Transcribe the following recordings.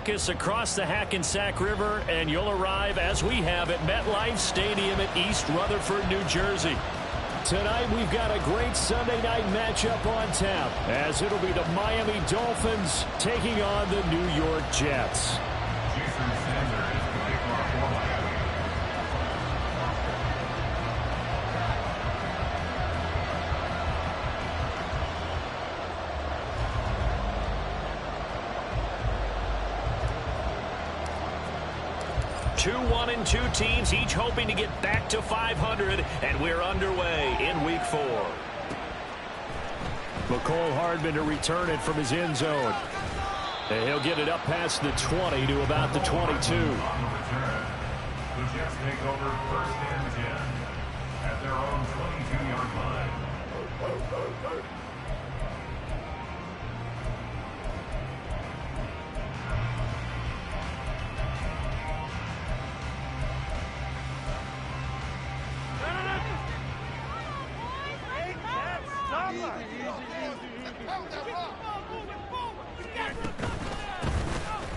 raucous across the Hackensack River, and you'll arrive, as we have, at MetLife Stadium at East Rutherford, New Jersey. Tonight, we've got a great Sunday night matchup on tap, as it'll be the Miami Dolphins taking on the New York Jets. 2-1-2 teams, each hoping to get back to 500, and we're underway in Week 4. McCole Hardman to return it from his end zone. And he'll get it up past the 20 to about the 22. The Jets take over first and 10 at their own 22-yard line.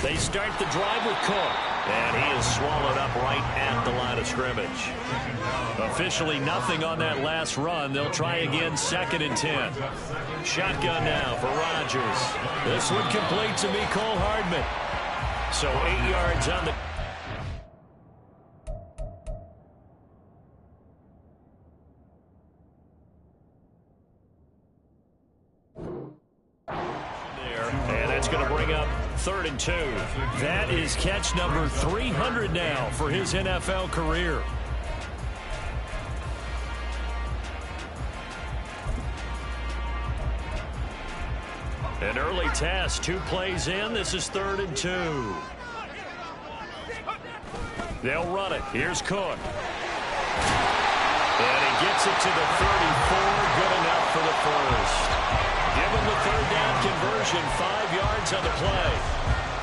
They start the drive with Cook, and he is swallowed up right at the line of scrimmage. Officially nothing on that last run. They'll try again 2nd and 10. Shotgun now for Rodgers. This one complete to McCole Hardman. So 8 yards on the... And that's going to bring up 3rd and 2. That is catch number 300 now for his NFL career. An early test, 2 plays in. This is 3rd and 2. They'll run it. Here's Cook. And he gets it to the 34. Good enough for the first. Give him the 3rd down conversion, 5 yards on the play.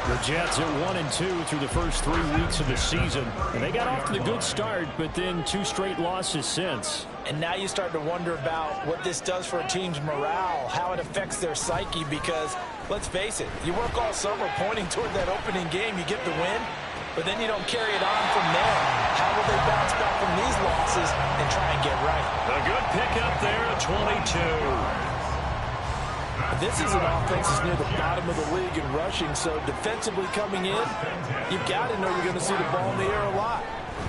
The Jets are 1-2 through the first 3 weeks of the season. And they got off to the good start, but then 2 straight losses since. And now you start to wonder about what this does for a team's morale, how it affects their psyche, because, let's face it, you work all summer pointing toward that opening game, you get the win, but then you don't carry it on from there. How will they bounce back from these losses and try and get right? A good pickup there at 22. This is an offense that's near the bottom of the league in rushing, so defensively coming in, you've got to know you're going to see the ball in the air a lot.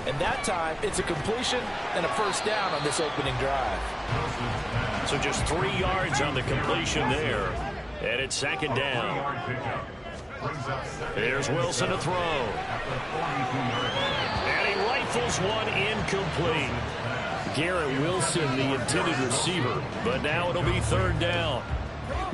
And that time, it's a completion and a first down on this opening drive. So just 3 yards on the completion there. And it's 2nd down. Here's Wilson to throw. And he rifles one incomplete. Garrett Wilson, the intended receiver. But now it'll be 3rd down.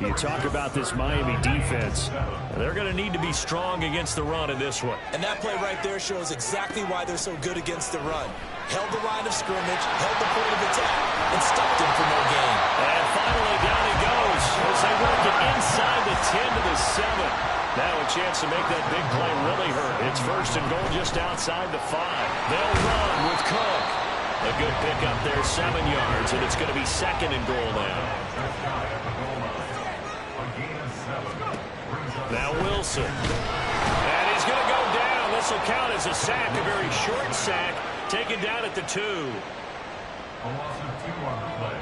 You talk about this Miami defense. They're going to need to be strong against the run in this one. And that play right there shows exactly why they're so good against the run. Held the line of scrimmage, held the point of attack, and stopped him for no gain. And finally down he goes as they work it inside the 10 to the 7. Now a chance to make that big play really hurt. It's 1st and goal just outside the 5. They'll run with Cook. A good pickup there, 7 yards, and it's going to be 2nd and goal now. Now Wilson. And he's going to go down. This will count as a sack, a very short sack, taken down at the 2. A loss of 2 on the play.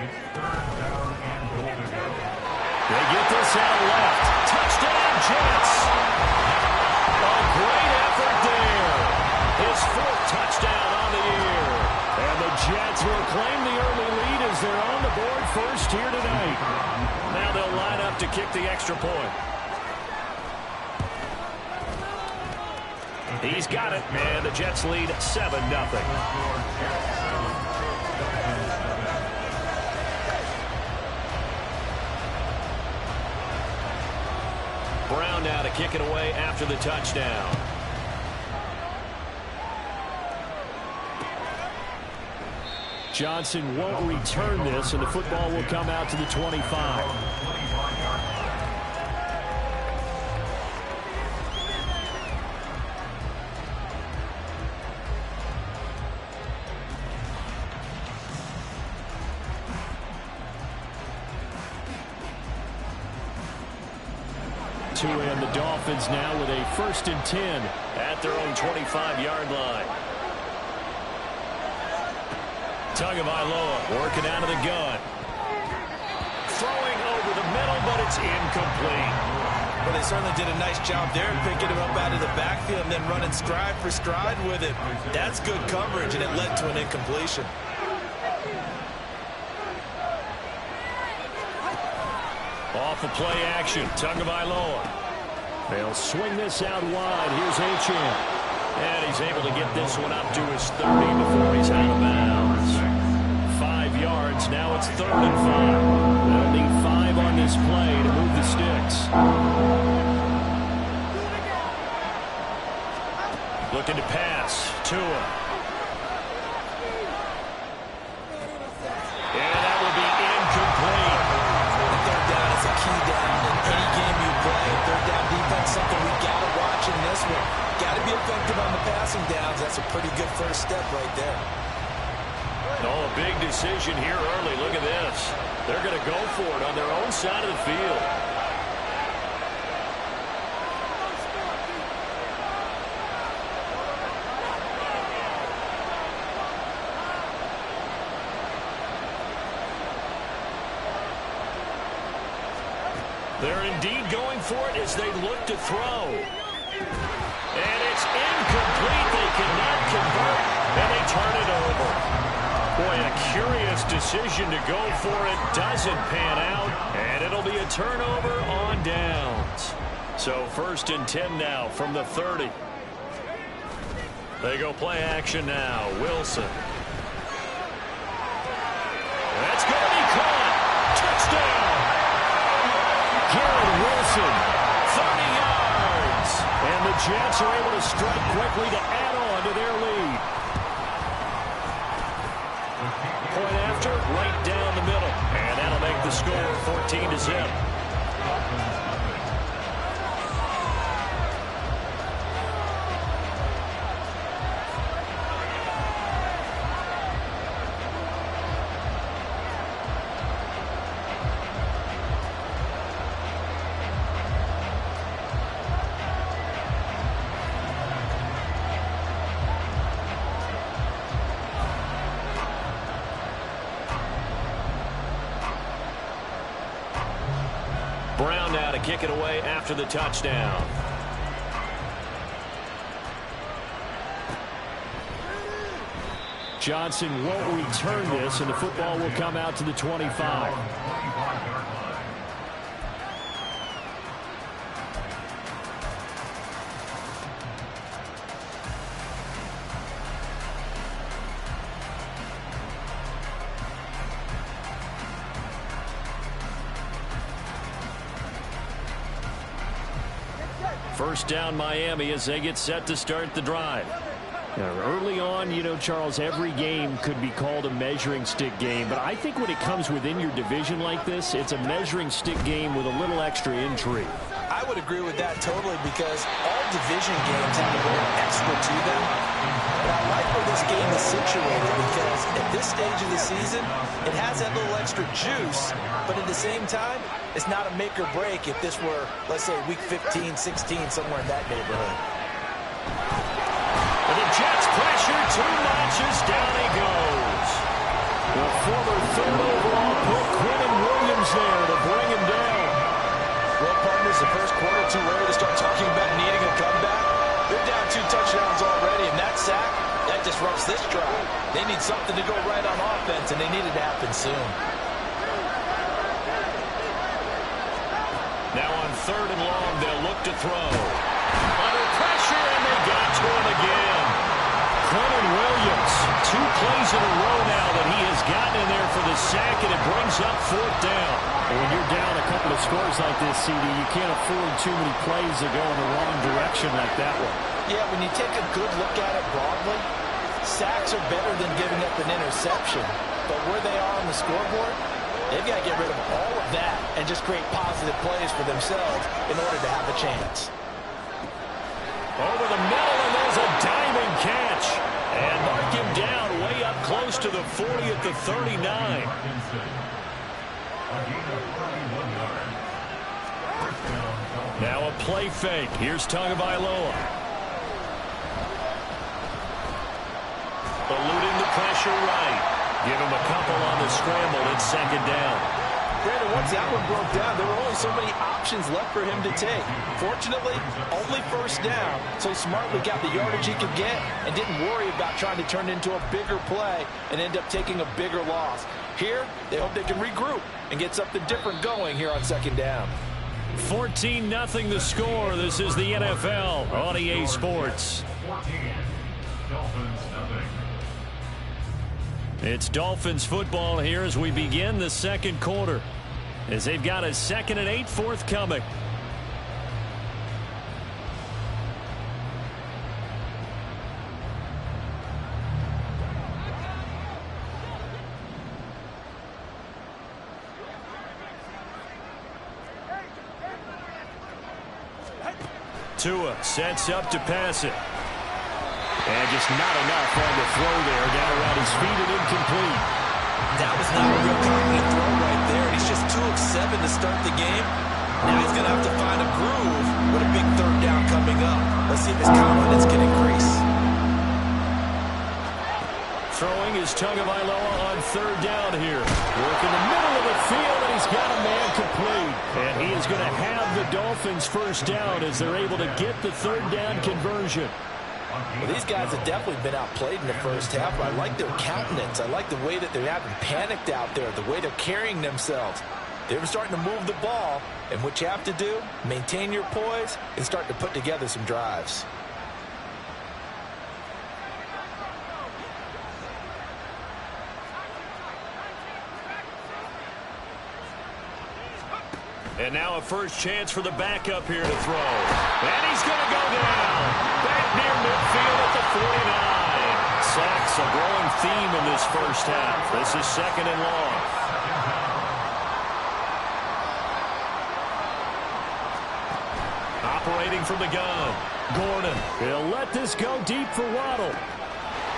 It's 3rd down and goal to go. They get this out left. Touchdown, Jets. A great effort there. His 4th touchdown on the year. And the Jets will claim the early lead as they're on the board first here tonight. Now they'll line up to kick the extra point. He's got it, and the Jets lead 7-0. Brown now to kick it away after the touchdown. Johnson won't return this, and the football will come out to the 25. to, and the Dolphins now with a 1st and 10 at their own 25-yard line. Tagovailoa working out of the gun. Throwing over the middle, but it's incomplete. Well, they certainly did a nice job there, picking him up out of the backfield and then running stride for stride with it. That's good coverage, and it led to an incompletion. Off of play action, Tagovailoa. They'll swing this out wide. Here's Achane. And he's able to get this one up to his 30 before he's out of bounds. 5 yards, now it's 3rd and 5. They'll need 5 on this play to move the sticks. Looking to pass, Tua. And that will be incomplete. The 3rd down is a key down in any game you play. 3rd down defense, something we got to watch in this one. Got to be effective on the passing downs. That's a pretty good first step right there. Oh, a big decision here early. Look at this. They're going to go for it on their own side of the field. They're indeed going for it as they look to throw. And it's incomplete. They cannot convert, and they turn it over. Boy, a curious decision to go for it. Doesn't pan out, and it'll be a turnover on downs. So 1st and 10 now from the 30. They go play action now. Wilson. That's going to be caught. Touchdown. Garrett Wilson. 30 yards. And the Jets are able to strike quickly to add on to their lead. Point after, right down the middle. And that'll make the score 14-0. Brown now to kick it away after the touchdown. Johnson won't return this, and the football will come out to the 25. First down Miami as they get set to start the drive. Now, early on, you know, Charles, every game could be called a measuring stick game, but I think when it comes within your division like this, it's a measuring stick game with a little extra intrigue. I would agree with that totally because all division games have a little extra to them. But I like where this game is situated because at this stage of the season, it has that little extra juice, but at the same time, it's not a make or break if this were, let's say, week 15, 16, somewhere in that neighborhood. And the Jets pressure too much as down he goes. The former 3rd overall pick, Quinn Williams there to bring him down. Well, partners, the first quarter too early to start talking about needing a comeback. They're down 2 touchdowns already, and that sack, that disrupts this drive. They need something to go right on offense, and they need it to happen soon. Now on 3rd and long, they'll look to throw. Under pressure, and they got to him again. Quinn Williams, 2 plays in a row now that he has gotten in there for the sack, and it brings up 4th down. And when you're down a couple of scores like this, CD, you can't afford too many plays that go in the wrong direction like that one. Yeah, when you take a good look at it broadly, sacks are better than giving up an interception. But where they are on the scoreboard, they've got to get rid of all of that and just create positive plays for themselves in order to have a chance. Over the middle, and there's a diving catch. And mark him down way up close to the 40 at the 39. Now a play fake. Here's Tagovailoa. Eluding the pressure right. Give him a couple on the scramble. It's second down. Brandon, once that one broke down, there were only so many options left for him to take. Fortunately, only first down, so he smartly got the yardage he could get and didn't worry about trying to turn it into a bigger play and end up taking a bigger loss. Here, they hope they can regroup and get something different going here on second down. 14-0 the score. This is the NFL on EA Sports. 14. Dolphins nothing. It's Dolphins football here as we begin the second quarter, as they've got a 2nd and 8 forthcoming. Tua sets up to pass it. And just not enough on the throw there. Down around his feet and incomplete. That was not a real confident throw right there. He's just 2 of 7 to start the game. Now he's going to have to find a groove with a big third down coming up. Let's see if his confidence can increase. Throwing is Tagovailoa on third down here. Work in the middle of the field, and he's got a man complete. And he is going to have the Dolphins first down as they're able to get the third down conversion. Well, these guys have definitely been outplayed in the first half. I like their countenance. I like the way that they haven't panicked out there, the way they're carrying themselves. They're starting to move the ball, and what you have to do, maintain your poise and start to put together some drives. And now a first chance for the backup here to throw. And he's going to go down. Back near midfield at the 49. Sacks a growing theme in this first half. This is 2nd and long. Operating from the gun. Gordon. He'll let this go deep for Waddle.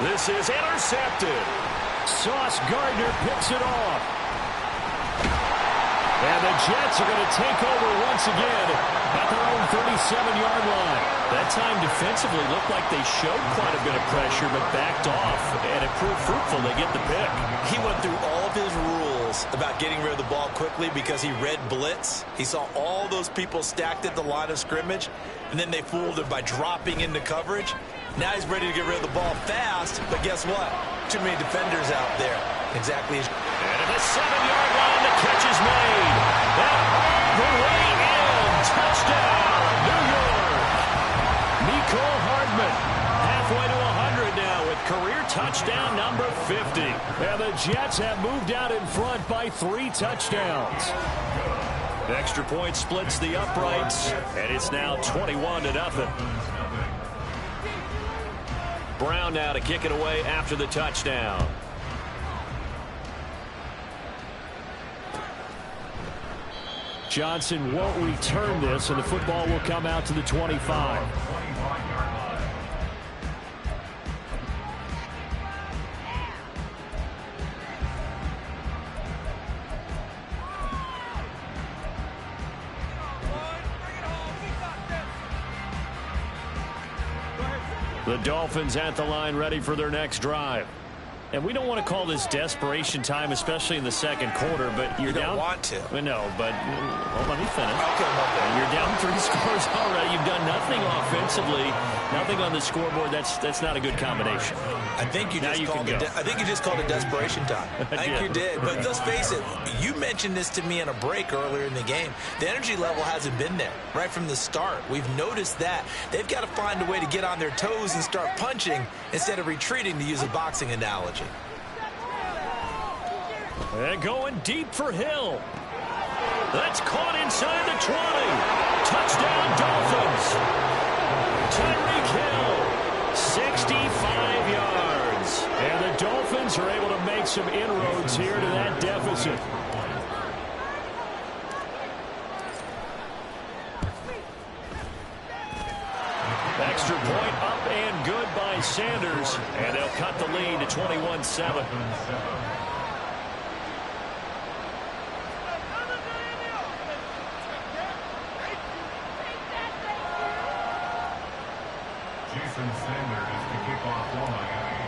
This is intercepted. Sauce Gardner picks it off. And the Jets are going to take over once again at their own 37-yard line. That time defensively looked like they showed quite a bit of pressure but backed off, and it proved fruitful. They get the pick. He went through all of his rules about getting rid of the ball quickly because he read blitz. He saw all those people stacked at the line of scrimmage, and then they fooled him by dropping into coverage. Now he's ready to get rid of the ball fast, but guess what? Too many defenders out there. Exactly. And at the 7-yard line, the catch is made. And all the way in. Touchdown, New York. Nicole Hardman, halfway to 100 now with career touchdown number 50. And the Jets have moved out in front by 3 touchdowns. Extra point splits the uprights, and it's now 21-0. Brown now to kick it away after the touchdown. Johnson won't return this, and the football will come out to the 25. The Dolphins at the line ready for their next drive. And we don't want to call this desperation time, especially in the second quarter, but you're down. You don't want to. No, but well, let me finish. Okay. You're down 3 scores already. You've done nothing offensively, nothing on the scoreboard. That's not a good combination. I think you just called it desperation time. I think you did. But let's face it, you mentioned this to me in a break earlier in the game. The energy level hasn't been there right from the start. We've noticed that. They've got to find a way to get on their toes and start punching instead of retreating, to use a boxing analogy. And going deep for Hill. That's caught inside the 20. Touchdown, Dolphins. Tyreek Hill, 65 yards. And the Dolphins are able to make some inroads here to that deficit. Extra point up and good by Sanders. And they'll cut the lead to 21-7. Jason Sanders to kick off for Miami.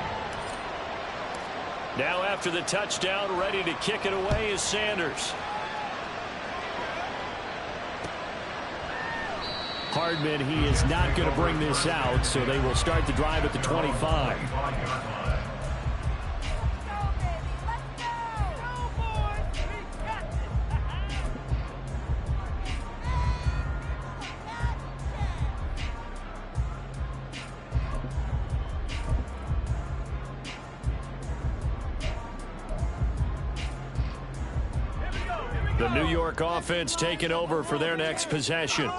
Now after the touchdown, ready to kick it away is Sanders. Hardman, he is not going to bring this out, so they will start the drive at the 25. The New York offense taking over for their next possession.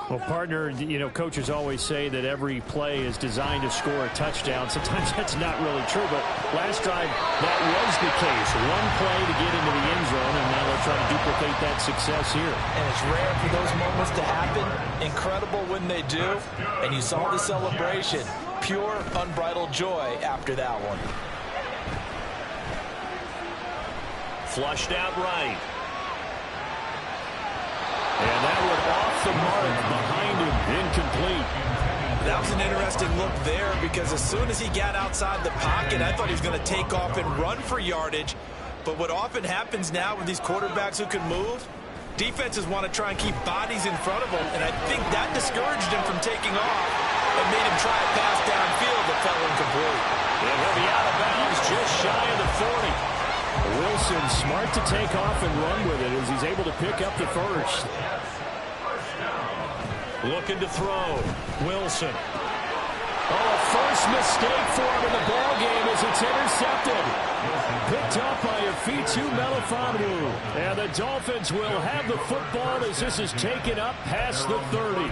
Well, partner, you know, coaches always say that every play is designed to score a touchdown. Sometimes that's not really true, but last drive, that was the case. One play to get into the end zone, and now they'll try to duplicate that success here. And it's rare for those moments to happen. Incredible when they do. And you saw the celebration. Pure, unbridled joy after that one. Flushed out right. And that one off the mark behind him, incomplete. That was an interesting look there because as soon as he got outside the pocket, I thought he was going to take off and run for yardage. But what often happens now with these quarterbacks who can move, defenses want to try and keep bodies in front of them, and I think that discouraged him from taking off and made him try a pass downfield that fell incomplete. And he'll be out of bounds just shy of the 40. Wilson smart to take off and run with it as he's able to pick up the first. Looking to throw. Wilson. Oh, a first mistake for him in the ball game as it's intercepted. Picked up by Afitu Melifonwu. And the Dolphins will have the football as this is taken up past the 30.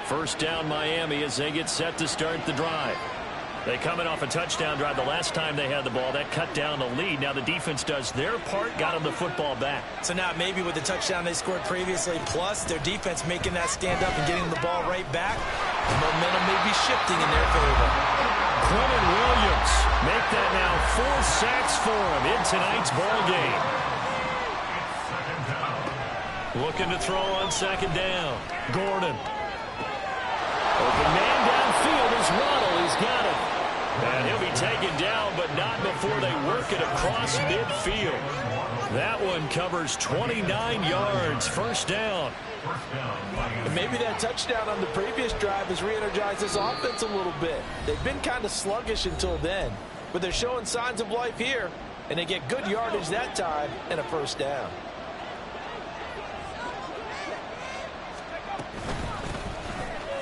First down Miami as they get set to start the drive. They coming off a touchdown drive the last time they had the ball. That cut down the lead. Now the defense does their part, got them the football back. So now maybe with the touchdown they scored previously, plus their defense making that stand up and getting the ball right back, the momentum may be shifting in their favor. Quentin Williams make that now 4 sacks for him in tonight's ball game. Looking to throw on second down. Gordon. Open man downfield is Waddle. He's got it. And he'll be taken down, but not before they work it across midfield. That one covers 29 yards. First down. And maybe that touchdown on the previous drive has re-energized this offense a little bit. They've been kind of sluggish until then, but they're showing signs of life here, and they get good yardage that time and a first down.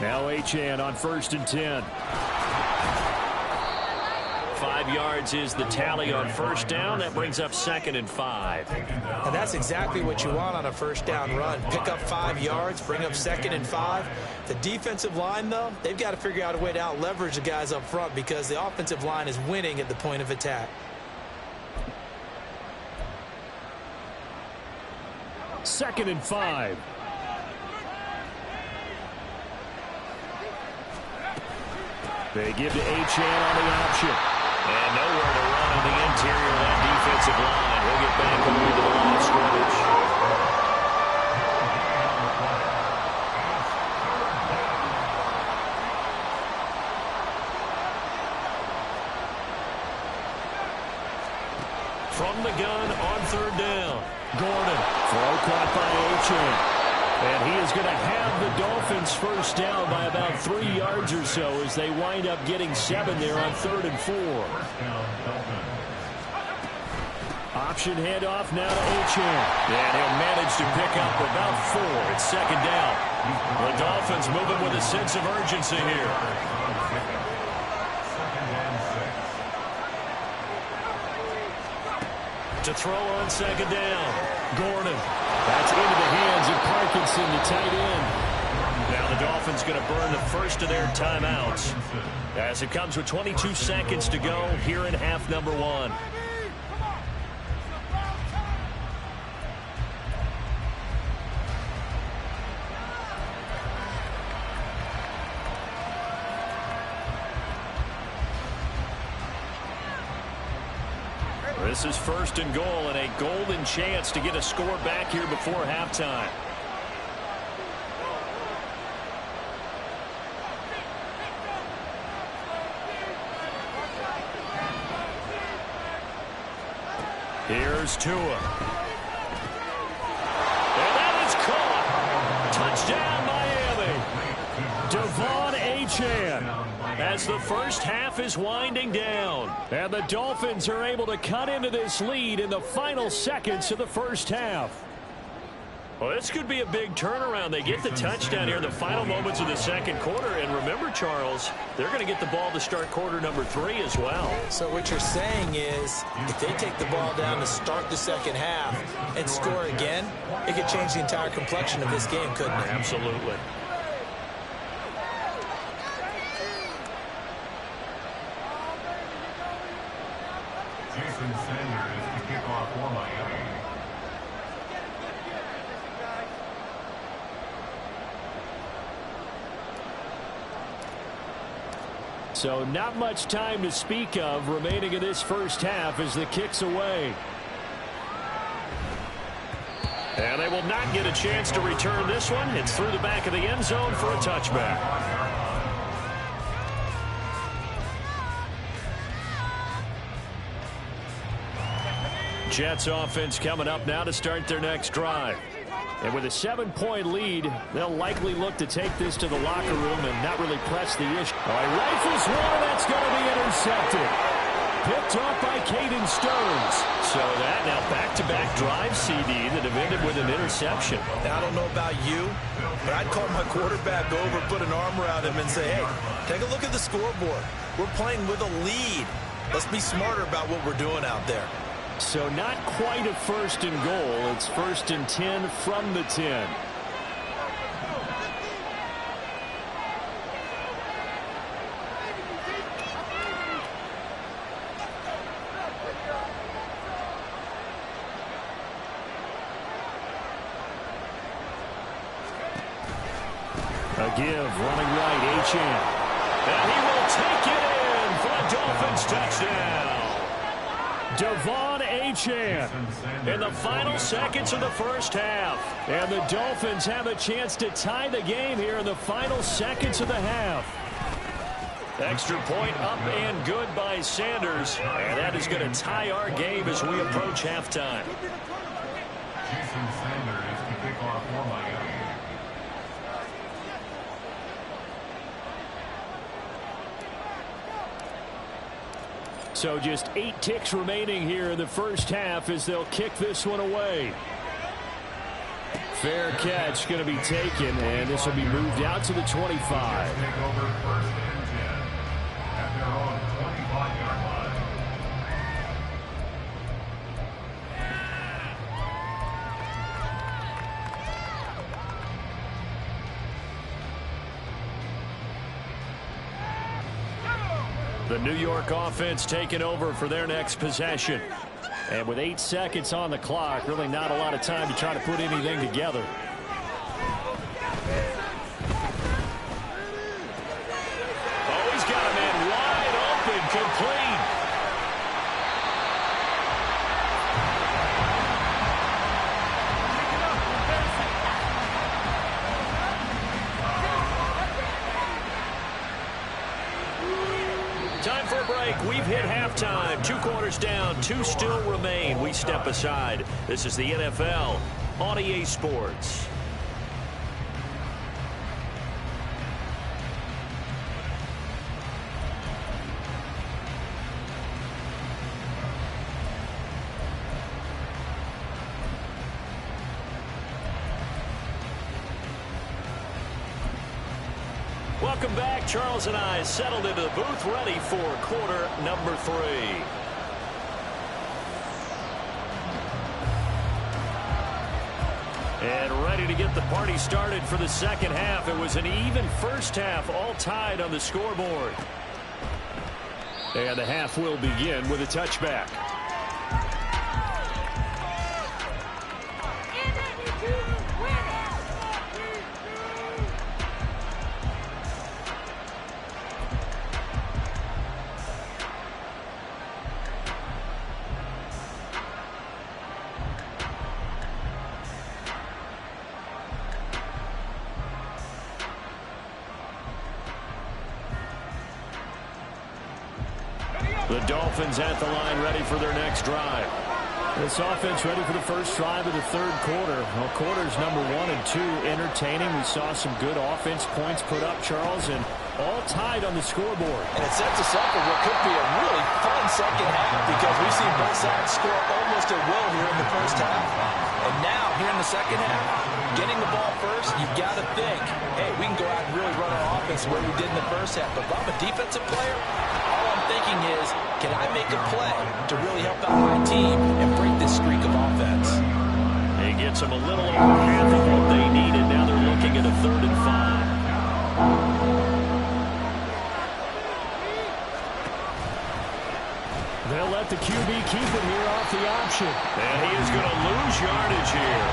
Now Achane on 1st and 10. 5 yards is the tally on first down. That brings up 2nd and 5. And that's exactly what you want on a first down run. Pick up 5 yards, bring up 2nd and 5. The defensive line, though, they've got to figure out a way to out-leverage the guys up front because the offensive line is winning at the point of attack. Second and 5. They give to Achane on the option. And nowhere to run on the interior of that defensive line. He'll get back over to the line of scrimmage. From the gun on 3rd down. Gordon. Throw caught by Achane. And he is going to have the Dolphins first down by about 3 yards or so as they wind up getting 7 there on 3rd and 4. Option handoff now to Achane. And he'll manage to pick up about 4. It's 2nd down. The Dolphins moving with a sense of urgency here. To throw on 2nd down. Gordon. That's into the hands of Parkinson, the tight end. Now the Dolphins going to burn the first of their timeouts as it comes with 22 seconds to go here in half number 1. This is 1st and goal and a golden chance to get a score back here before halftime. Here's Tua. And that is caught. Touchdown, Miami. Devon Achane. As the first half is winding down. And the Dolphins are able to cut into this lead in the final seconds of the first half. Well, this could be a big turnaround. They get the touchdown here in the final moments of the second quarter. And remember, Charles, they're going to get the ball to start quarter number 3 as well. So what you're saying is if they take the ball down to start the second half and score again, it could change the entire complexion of this game, couldn't it? Absolutely. Jason Sanders to kick off for Miami. So not much time to speak of remaining in this first half as the kick's away. And they will not get a chance to return this one. It's through the back of the end zone for a touchback. Jets offense coming up now to start their next drive. And with a 7-point lead, they'll likely look to take this to the locker room and not really press the issue. All right, rifles one, that's going to be intercepted. Picked off by Caden Stearns. So that now back-to-back drive, CD, that have ended with an interception. Now, I don't know about you, but I'd call my quarterback over, put an arm around him and say, hey, take a look at the scoreboard. We're playing with a lead. Let's be smarter about what we're doing out there. So not quite a 1st and goal. It's 1st and 10 from the 10. A give, running right, Achane. And he will take it in for a Dolphins touchdown. Devon Achane in the final seconds of the first half. And the Dolphins have a chance to tie the game here in the final seconds of the half. Extra point up and good by Sanders. And that is going to tie our game as we approach halftime. Jason Sanders to kick off for Miami. So just 8 ticks remaining here in the first half as they'll kick this one away. Fair catch going to be taken, and this will be moved out to the 25. Take over 1st and 10 at their own 25-yard line. The New York offense taking over for their next possession. And with 8 seconds on the clock, really not a lot of time to try to put anything together. Oh, he's got a man wide open, complete. Time for a break. We've hit halftime. 2 quarters down, 2 still remain. We step aside. This is the NFL on EA Sports. Welcome back. Charles and I settled into the booth, ready for quarter number 3. And ready to get the party started for the second half. It was an even first half, all tied on the scoreboard. And the half will begin with a touchback. The Dolphins at the line, ready for their next drive. This offense ready for the first drive of the third quarter. Well, quarters number 1 and 2 entertaining. We saw some good offense points put up, Charles, and all tied on the scoreboard. And it sets us up for what could be a really fun second half because we've seen both sides score almost at will here in the first half. And now, here in the second half, getting the ball first, you've got to think, hey, we can go out and really run our offense the way we did in the first half. But if I'm a defensive player, all I'm thinking is, can I make a play to really help out my team and break this streak of offense? He gets them a little over half of what they needed. Now they're looking at a 3rd and 5. They'll let the QB keep it here off the option. And he is going to lose yardage here.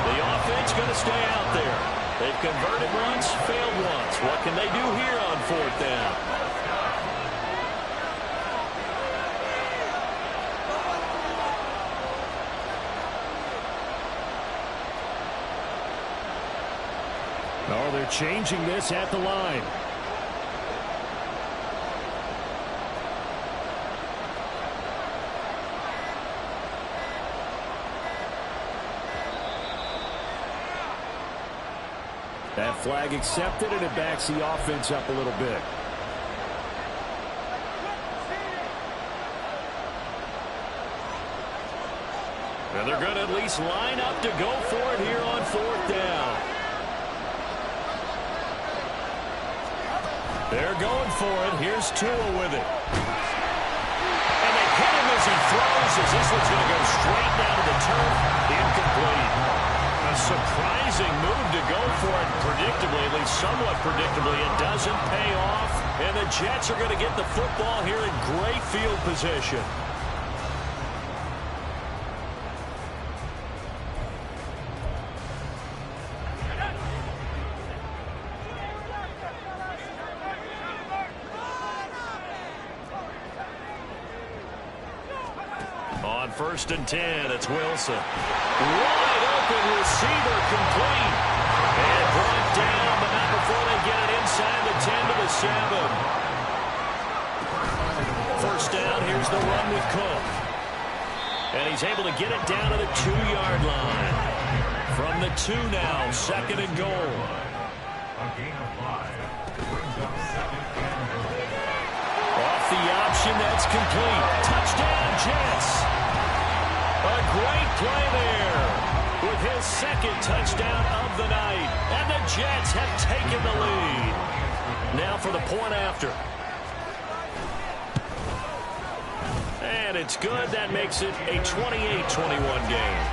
The offense going to stay out there. They've converted once, failed once. What can they do here on 4th down? Oh, they're changing this at the line. That flag accepted, and it backs the offense up a little bit. And they're going to at least line up to go for it here on 4th down. They're going for it. Here's Tua with it. And they hit him as he throws, as this one's going to go straight down to the turf. Incomplete. A surprising move to go for it predictably, at least somewhat predictably. It doesn't pay off, and the Jets are going to get the football here in great field position. On 1st and 10, it's Wilson. Wide open receiver complete. And brought down, but not before they get it inside the 10 to the 7. 1st down, here's the run with Cook. And he's able to get it down to the 2-yard line. From the 2 now, 2nd and goal. A gain of 5. Brings up 2nd and goal. Off the option, that's complete. Touchdown, Jets. A great play there with his 2nd touchdown of the night. And the Jets have taken the lead. Now for the point after. And it's good. That makes it a 28-21 game.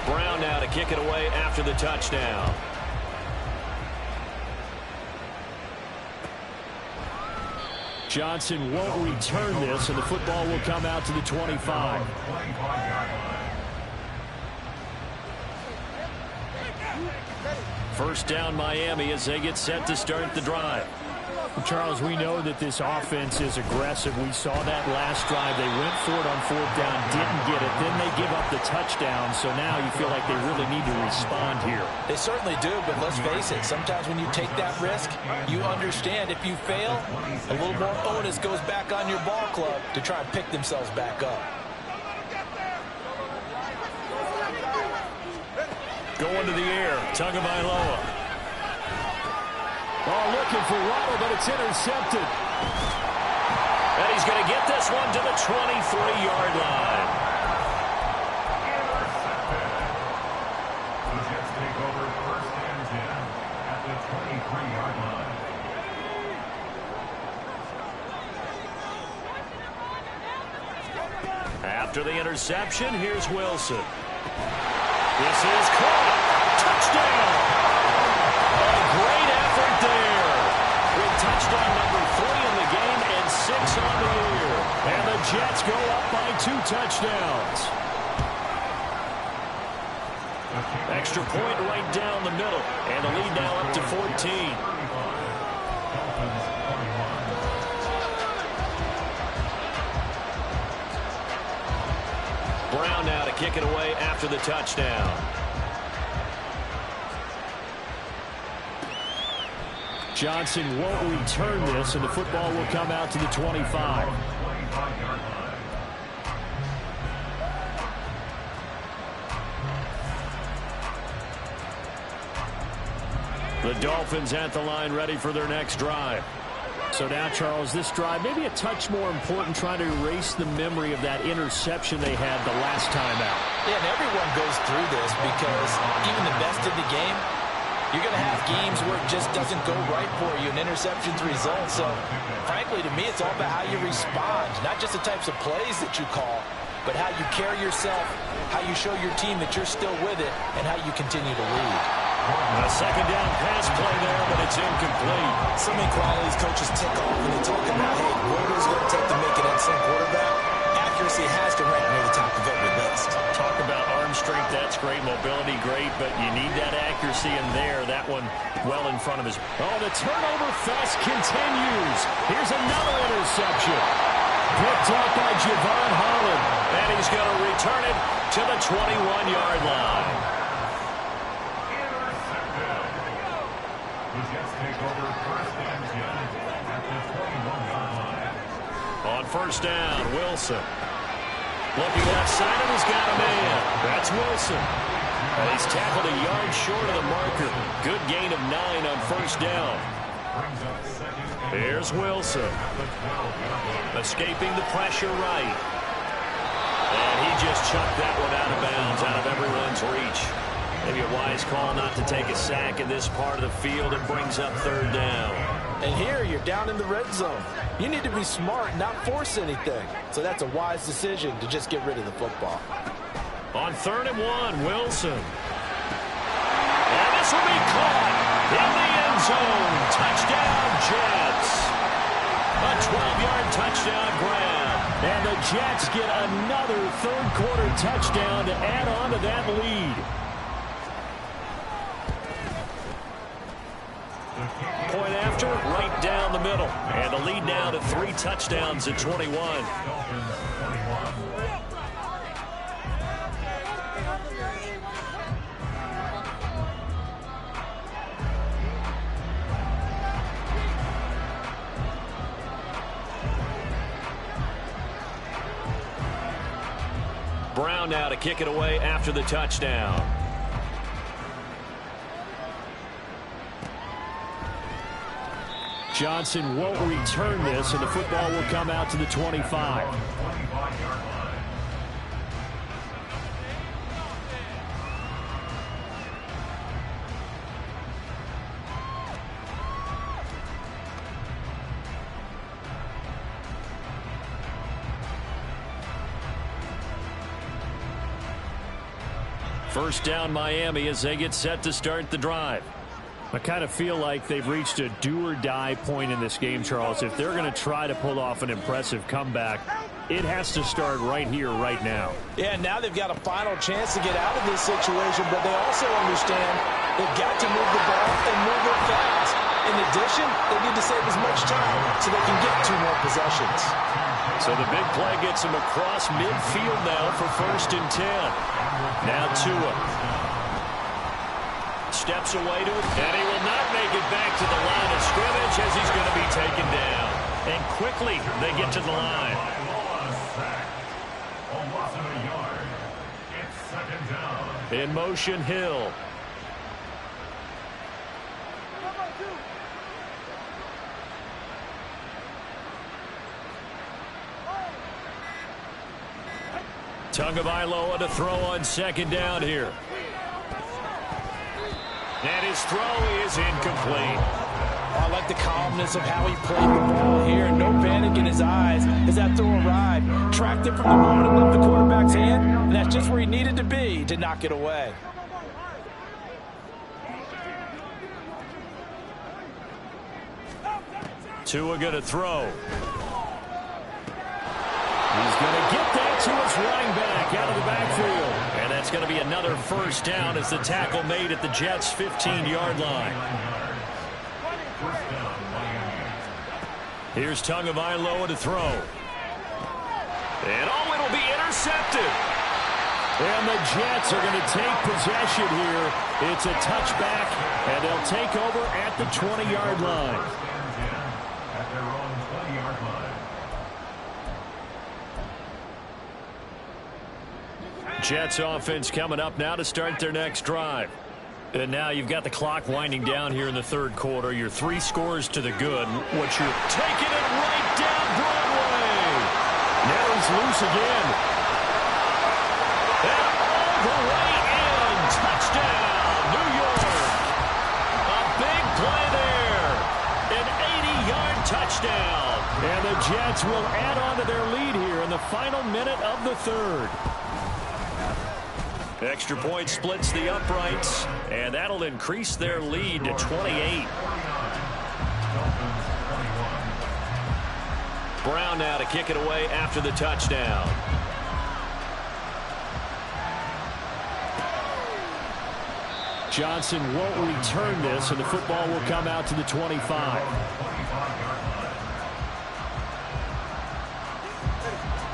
Brown now to kick it away after the touchdown. Johnson won't return this, and the football will come out to the 25. First down, Miami, as they get set to start the drive. Charles, we know that this offense is aggressive. We saw that last drive. They went for it on 4th down, didn't get it. Then they give up the touchdown. So now you feel like they really need to respond here. They certainly do, but let's face it. Sometimes when you take that risk, you understand if you fail, a little more onus goes back on your ball club to try and pick themselves back up. Going to the air, Tagovailoa. Oh, looking for Waddle, but it's intercepted. And he's going to get this one to the 23-yard line. The Jets take over 1st and 10 at the 23-yard line. After the interception, here's Wilson. This is caught. Touchdown. A great effort there. With touchdown number 3 in the game and 6 on the year. And the Jets go up by 2 touchdowns. Extra point right down the middle. And the lead now up to 14. Brown now to kick it away after the touchdown. Johnson won't return this, and the football will come out to the 25. The Dolphins at the line ready for their next drive. So now, Charles, this drive maybe a touch more important, trying to erase the memory of that interception they had the last time out. Yeah, and everyone goes through this because even the best of the game, you're going to have games where it just doesn't go right for you, and interceptions result. So, frankly, to me, it's all about how you respond, not just the types of plays that you call, but how you carry yourself, how you show your team that you're still with it, and how you continue to lead. A second down pass play there, but it's incomplete. So many qualities coaches tick off when they talk about, hey, what is it going to take to make an excellent quarterback? Accuracy has to rank near the top of every list. Talk about arm strength, that's great. Mobility, great, but you need that accuracy in there. That one well in front of his. Oh, the turnover fest continues. Here's another interception. Picked up by Javon Holland. And he's going to return it to the 21-yard line. On first down, Wilson. Looking left side, and he's got a man. That's Wilson. And he's tackled a yard short of the marker. Good gain of 9 on first down. Here's Wilson. Escaping the pressure right. And he just chucked that one out of bounds, out of everyone's reach. Maybe a wise call not to take a sack in this part of the field. It brings up third down. And here you're down in the red zone. You need to be smart, not force anything. So that's a wise decision to just get rid of the football. On 3rd and 1, Wilson. And this will be caught in the end zone. Touchdown, Jets. A 12-yard touchdown grab. And the Jets get another third-quarter touchdown to add on to that lead. Point after, right down the middle. And the lead now to 3 touchdowns at 21. Brown now to kick it away after the touchdown. Johnson won't return this, and the football will come out to the 25. First down, Miami, as they get set to start the drive. I kind of feel like they've reached a do-or-die point in this game, Charles. If they're going to try to pull off an impressive comeback, it has to start right here, right now. Yeah, now they've got a final chance to get out of this situation, but they also understand they've got to move the ball and move it fast. In addition, they need to save as much time so they can get 2 more possessions. So the big play gets him across midfield now for 1st and 10. Now Tua. Steps away to it, and he will not make it back to the line of scrimmage as he's going to be taken down. And quickly, they get to the line. In motion, Hill. Tagovailoa to throw on 2nd down here. And his throw is incomplete. I like the calmness of how he played the ball here. No panic in his eyes as that throw arrived. Tracked it from the moment it left the quarterback's hand, and that's just where he needed to be to knock it away. Tua going to throw. He's going to get that to his running back out of the backfield. And that's going to be another first down as the tackle made at the Jets' 15-yard line. Here's Tagovailoa to throw. And it'll be intercepted. And the Jets are going to take possession here. It's a touchback, and they'll take over at the 20-yard line. At their own 20-yard line. Jets offense coming up now to start their next drive. And now you've got the clock winding down here in the third quarter. You're 3 scores to the good. What you're taking it right down Broadway. Now he's loose again. And all the way in. Touchdown, New York. A big play there. An 80-yard touchdown. And the Jets will add on to their lead here in the final minute of the third. Extra point splits the uprights, and that'll increase their lead to 28. Brown now to kick it away after the touchdown. Johnson won't return this, and the football will come out to the 25.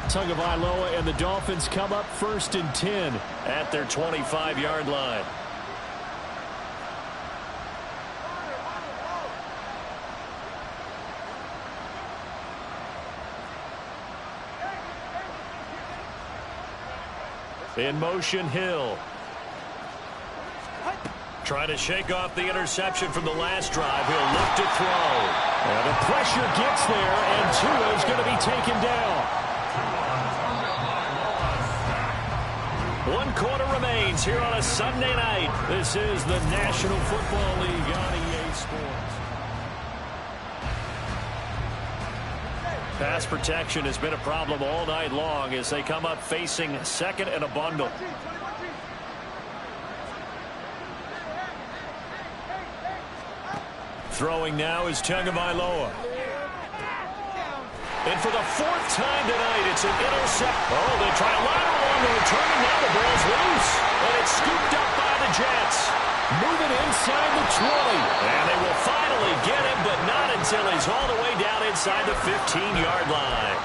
Tagovailoa and the Dolphins come up 1st and 10 at their 25-yard line. In motion, Hill. Trying to shake off the interception from the last drive. He'll look to throw. And the pressure gets there, and Tua is going to be taken down. 1 quarter remains here on a Sunday night. This is the National Football League on EA Sports. Pass protection has been a problem all night long as they come up facing 2nd and a bundle. Throwing now is Tagovailoa. And for the 4th time tonight, it's an intercept. Oh, they try a lateral on the return, and now the ball's loose. And it's scooped up by the Jets. Moving inside the 20. And they will finally get him, but not until he's all the way down inside the 15-yard line.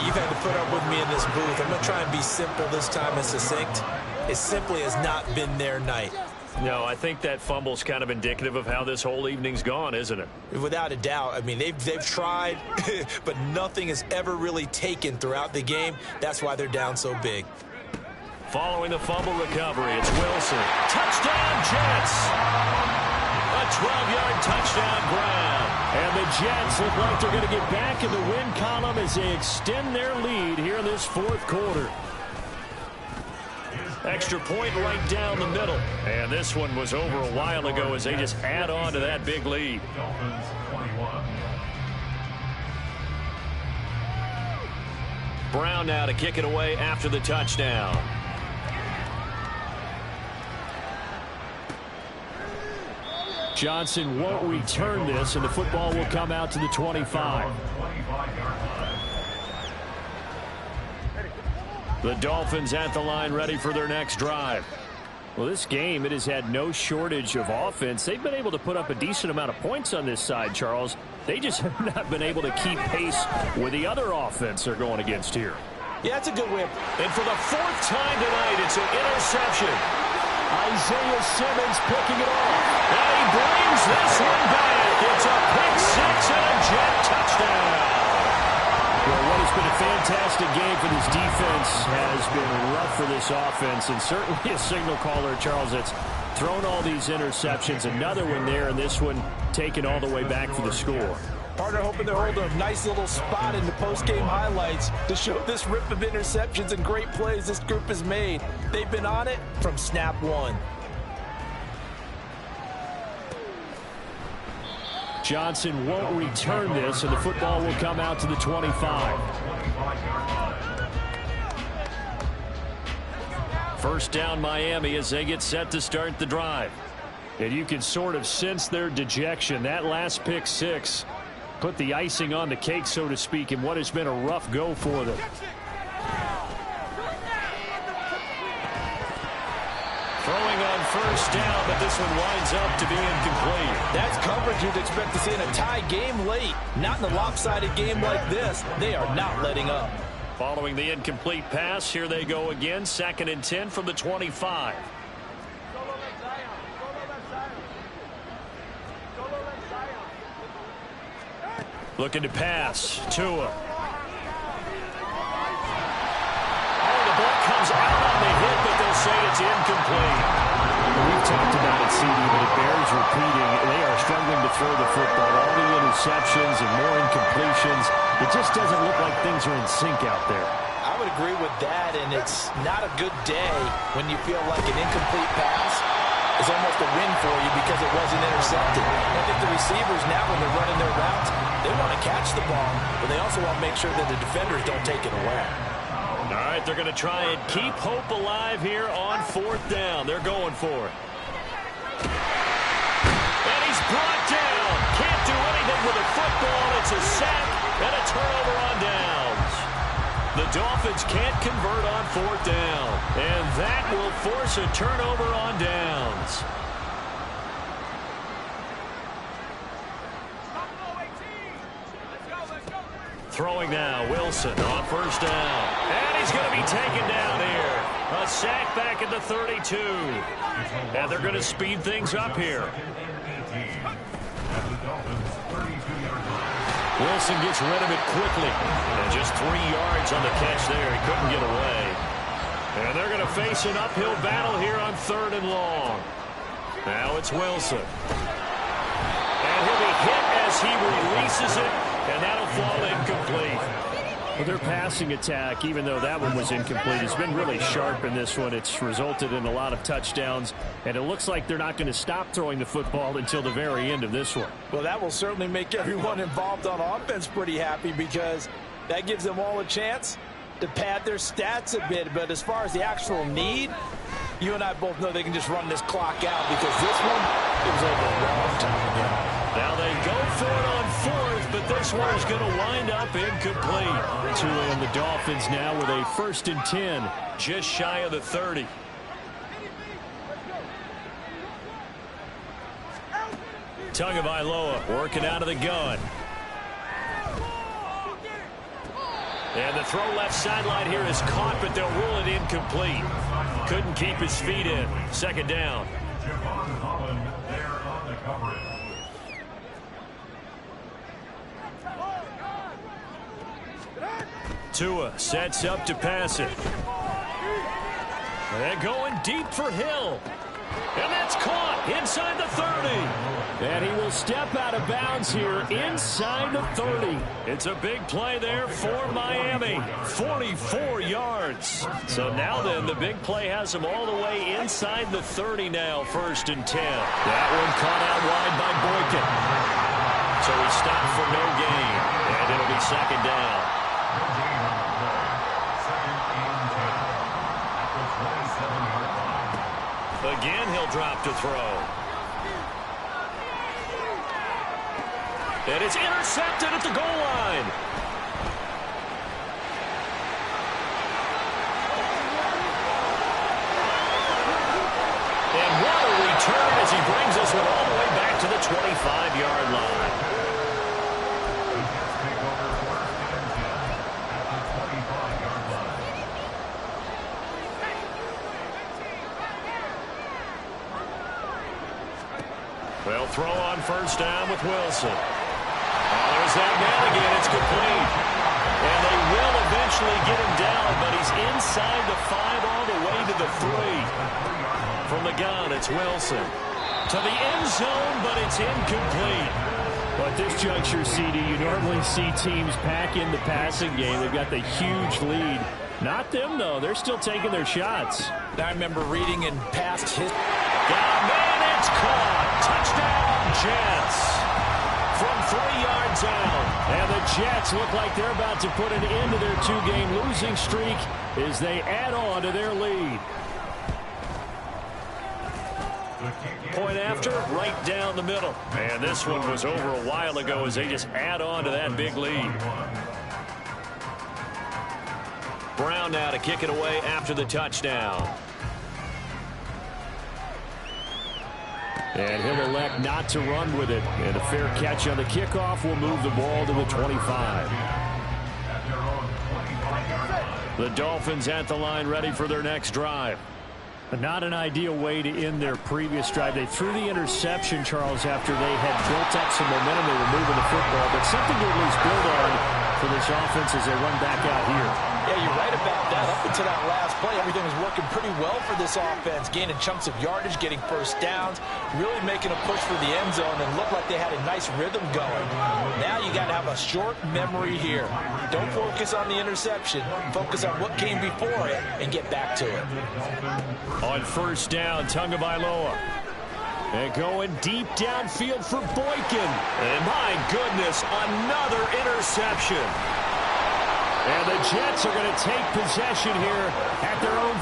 You've had to put up with me in this booth. I'm going to try and be simple this time and succinct. It simply has not been their night. No, I think that fumble's kind of indicative of how this whole evening's gone, isn't it? Without a doubt. I mean, they've tried, but nothing has ever really taken throughout the game. That's why they're down so big. Following the fumble recovery, it's Wilson. Touchdown, Jets! A 12-yard touchdown grab. And the Jets look like they're going to get back in the win column as they extend their lead here in this 4th quarter. Extra point right down the middle. And this one was over a while ago as they just add on to that big lead. Dolphins 21. Brown now to kick it away after the touchdown. Johnson won't return this, and the football will come out to the 25. The Dolphins at the line ready for their next drive. Well, this game, it has had no shortage of offense. They've been able to put up a decent amount of points on this side, Charles. They just have not been able to keep pace with the other offense they're going against here. Yeah, it's a good whip. And for the 4th time tonight, it's an interception. Isaiah Simmons picking it off. And he brings this one back. It's a pick 6 and a Jet touchdown. Well, what has been a fantastic game for this defense has been rough for this offense, and certainly a signal caller, Charles, that's thrown all these interceptions. Another one there, and this one taken all the way back for the score. Partner hoping to hold a nice little spot in the post-game highlights to show this rip of interceptions and great plays this group has made. They've been on it from snap 1. Johnson won't return this, and the football will come out to the 25. 1st down Miami as they get set to start the drive. And you can sort of sense their dejection. That last pick 6 put the icing on the cake, so to speak, in what has been a rough go for them. Throwing on 1st down, but this one winds up to be incomplete. That's coverage you'd expect to see in a tie game late. Not in a lopsided game like this. They are not letting up. Following the incomplete pass, here they go again. 2nd and 10 from the 25. Looking to pass. Tua. Oh, the ball comes out on the hit, but they'll say it's incomplete. We've talked about it, CD, but it bears repeating. They are struggling to throw the football. All the interceptions and more incompletions. It just doesn't look like things are in sync out there. I would agree with that, and it's not a good day when you feel like an incomplete pass is almost a win for you because it wasn't intercepted. I think the receivers now, when they're running their routes, they want to catch the ball, but they also want to make sure that the defenders don't take it away. All right, they're going to try and keep hope alive here on 4th down. They're going for it. And he's brought down. Can't do anything with a football. It's a sack and a turnover on downs. The Dolphins can't convert on 4th down. And that will force a turnover on downs. Throwing now, Wilson on 1st down. And he's going to be taken down here. A sack back at the 32. And they're going to speed things up here. Wilson gets rid of it quickly. And just 3 yards on the catch there. He couldn't get away. And they're going to face an uphill battle here on 3rd and long. Now it's Wilson. And he'll be hit as he releases it. And that'll fall incomplete. Well, their passing attack, even though that one was incomplete, has been really sharp in this one. It's resulted in a lot of touchdowns, and it looks like they're not going to stop throwing the football until the very end of this one. Well, that will certainly make everyone involved on offense pretty happy because that gives them all a chance to pad their stats a bit. But as far as the actual need, you and I both know they can just run this clock out because this one, it was over a long time ago. Now they go for it on 4th, but this one is going to wind up incomplete. Tua and the Dolphins now with a 1st and 10. Just shy of the 30. Tagovailoa working out of the gun. And the throw left sideline here is caught, but they'll rule it incomplete. Couldn't keep his feet in. 2nd down. Tua sets up to pass it. They're going deep for Hill. And that's caught inside the 30. And he will step out of bounds here inside the 30. It's a big play there for Miami. 44 yards. So now then, the big play has him all the way inside the 30 now, 1st and 10. That one caught out wide by Boykin. So he stopped for no gain. And it'll be 2nd down. Again, he'll drop to throw. And it's intercepted at the goal line. And what a return as he brings this one all the way back to the 25-yard line. They'll throw on 1st down with Wilson. Oh, there's that man again. It's complete. And they will eventually get him down, but he's inside the 5 all the way to the 3. From the gun, it's Wilson. To the end zone, but it's incomplete. Well, at this juncture, CD, you normally see teams pack in the passing game. They've got the huge lead. Not them, though. They're still taking their shots. I remember reading in past history. Got a man, it's caught. Touchdown, Jets. From 3 yards out. And the Jets look like they're about to put an end to their 2-game losing streak as they add on to their lead. Point after, right down the middle. And this one was over a while ago as they just add on to that big lead. Brown now to kick it away after the touchdown. And he'll elect not to run with it. And a fair catch on the kickoff will move the ball to the 25. The Dolphins at the line ready for their next drive. But not an ideal way to end their previous drive. They threw the interception, Charles, after they had built up some momentum. They were moving the football, but something to at least build on for this offense as they run back out here. Yeah, you're right about that. Up until that last play, everything was working pretty well for this offense, gaining chunks of yardage, getting first downs, really making a push for the end zone, and looked like they had a nice rhythm going. Now you got to have a short memory here. Don't focus on the interception. Focus on what came before it and get back to it. On first down, Tagovailoa. And going deep downfield for Boykin. And my goodness, another interception. And the Jets are going to take possession here at their own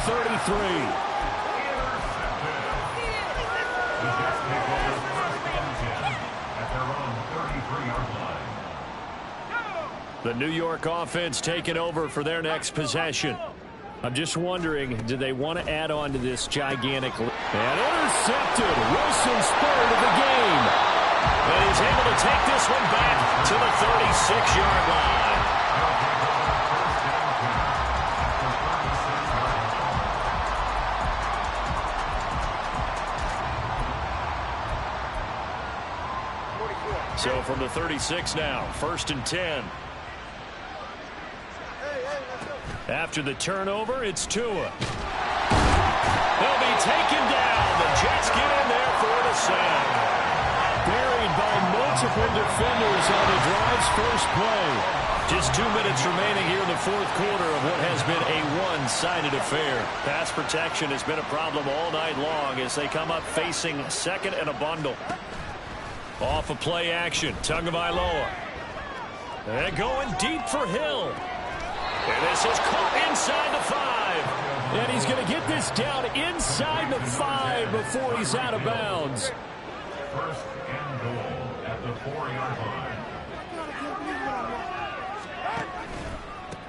33. The New York offense taking over for their next possession. I'm just wondering, do they want to add on to this gigantic lead? And intercepted. Wilson spurred of the game. And he's able to take this one back to the 36-yard line. So from the 36 now, 1st and 10. After the turnover, it's Tua. He'll be taken down. The Jets get in there for the sack. Buried by multiple defenders on the drive's first play. Just 2 minutes remaining here in the fourth quarter of what has been a one-sided affair. Pass protection has been a problem all night long as they come up facing second and a bundle. Off of play action, Tagovailoa. And going deep for Hill. And this is caught inside the 5. And he's going to get this down inside the 5 before he's out of bounds. First and goal at the 4-yard line.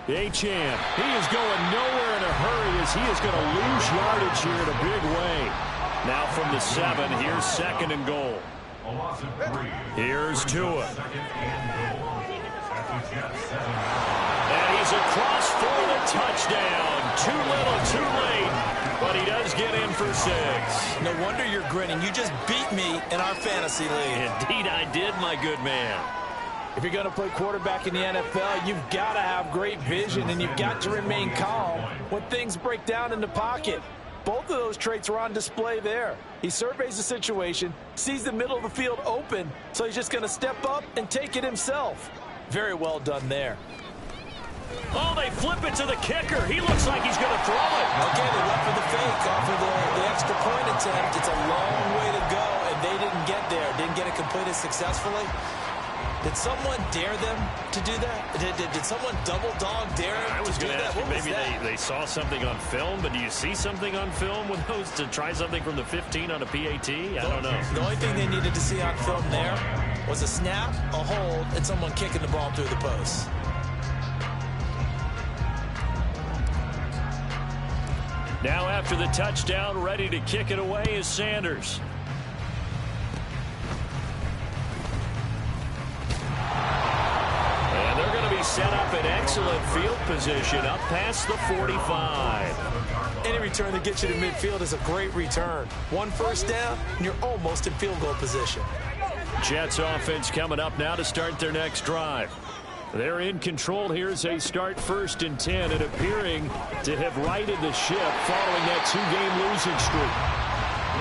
Achane, he is going nowhere in a hurry as he is going to lose yardage here in a big way. Now from the 7, here's 2nd and goal. A loss of 3. Here's Tua. 2nd and goal at the Jets 7. And he's across for the touchdown. Too little, too late. But he does get in for 6. No wonder you're grinning. You just beat me in our fantasy league. Indeed I did, my good man. If you're going to play quarterback in the NFL, you've got to have great vision, and you've got to remain calm when things break down in the pocket. Both of those traits are on display there. He surveys the situation, sees the middle of the field open, so he's just going to step up and take it himself. Very well done there. Oh, they flip it to the kicker. He looks like he's going to throw it. Okay, they went for the fake off of the extra point attempt. It's a long way to go, and they didn't get there. Didn't get it completed successfully. Did someone dare them to do that? Did someone double dog dare them I was going to ask you, maybe they saw something on film, but do you see something on film with those to try something from the 15 on a PAT? I don't know. The only thing they needed to see on film there was a snap, a hold, and someone kicking the ball through the post. Now after the touchdown, ready to kick it away is Sanders. And they're going to be set up in excellent field position up past the 45. Any return that gets you to midfield is a great return. 1 first down, and you're almost in field goal position. Jets offense coming up now to start their next drive. They're in control here as they start 1st and 10 and appearing to have righted the ship following that 2-game losing streak.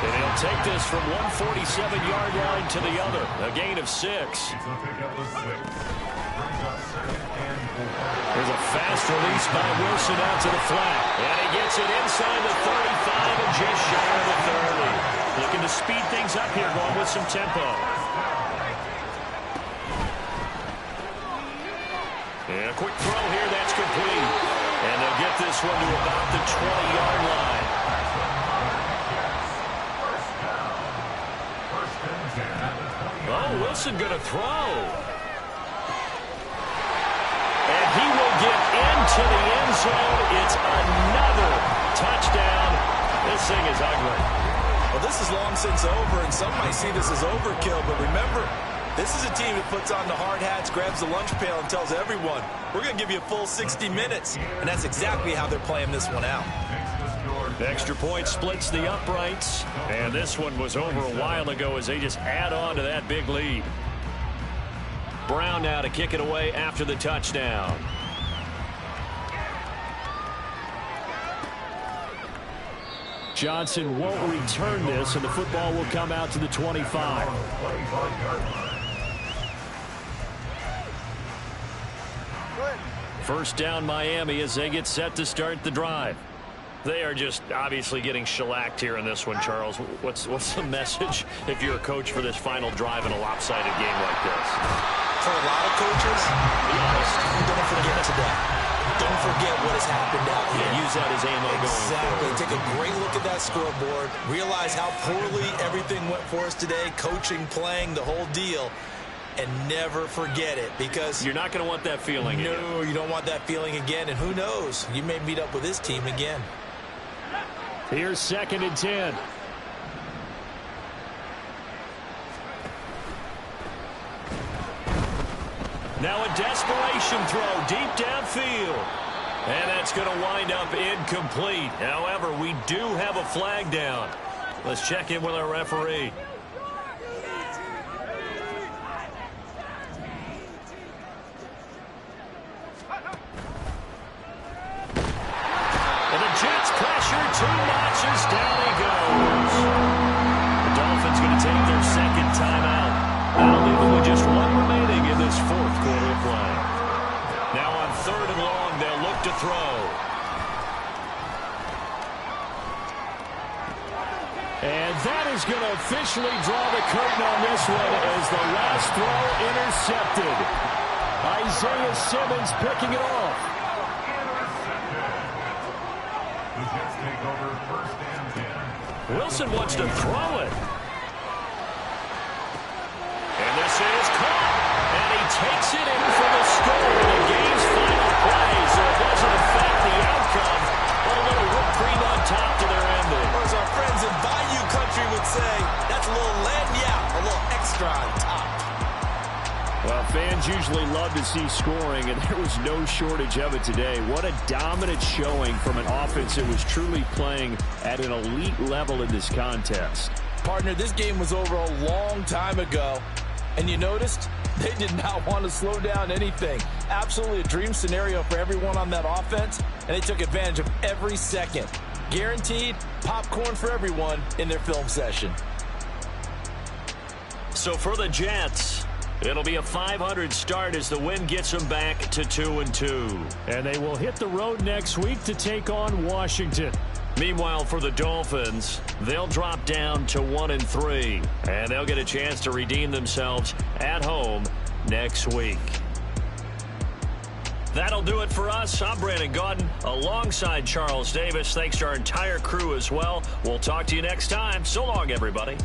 And he'll take this from 147-yard line to the other, a gain of 6. There's a fast release by Wilson out to the flat. And he gets it inside the 35 and just shy of the 30. Looking to speed things up here, going with some tempo. And a quick throw here, that's complete. And they'll get this one to about the 20-yard line. Oh, Wilson going to throw. And he will get into the end zone. It's another touchdown. This thing is ugly. Well, this is long since over, and some might see this as overkill, but remember, This is a team that puts on the hard hats, grabs the lunch pail, and tells everyone, we're going to give you a full 60 minutes. And that's exactly how they're playing this one out. Extra point splits the uprights. And this one was over a while ago as they just add on to that big lead. Brown now to kick it away after the touchdown. Johnson won't return this, and the football will come out to the 25. First down Miami as they get set to start the drive. They are just obviously getting shellacked here in this one, Charles. What's the message if you're a coach for this final drive in a lopsided game like this? For a lot of coaches, be honest, don't forget today. Don't forget what has happened out here. Yeah, use that as ammo going forward. Take a great look at that scoreboard. Realize how poorly everything went for us today. Coaching, playing, the whole deal. And never forget it, because you're not going to want that feeling again. No, you don't want that feeling again. And who knows? You may meet up with this team again. Here's 2nd and 10. Now a desperation throw deep downfield. And that's going to wind up incomplete. However, we do have a flag down. Let's check in with our referee. And the Jets pressure, 2 notches, down he goes. The Dolphins going to take their 2nd timeout. That'll leave them with just 1 remaining in this 4th quarter of play. Now on 3rd and long, they'll look to throw. And that is going to officially draw the curtain on this one as the last throw intercepted. Isaiah Simmons picking it off. The Jets take over 1st and 10. Wilson wants to throw it. And this is caught. And he takes it in for the score in the game's final play. So it doesn't affect the outcome, but a little whipped cream on top to their ending. Or as our friends in Bayou Country would say, that's a little lagniappe, a little extra on top. Well, fans usually love to see scoring, and there was no shortage of it today. What a dominant showing from an offense that was truly playing at an elite level in this contest. Partner, this game was over a long time ago, and you noticed they did not want to slow down anything. Absolutely a dream scenario for everyone on that offense, and they took advantage of every second. Guaranteed popcorn for everyone in their film session. So for the Jets, it'll be a 500 start as the win gets them back to 2-2. And they will hit the road next week to take on Washington. Meanwhile, for the Dolphins, they'll drop down to 1-3. And they'll get a chance to redeem themselves at home next week. That'll do it for us. I'm Brandon Gaudin alongside Charles Davis. Thanks to our entire crew as well. We'll talk to you next time. So long, everybody.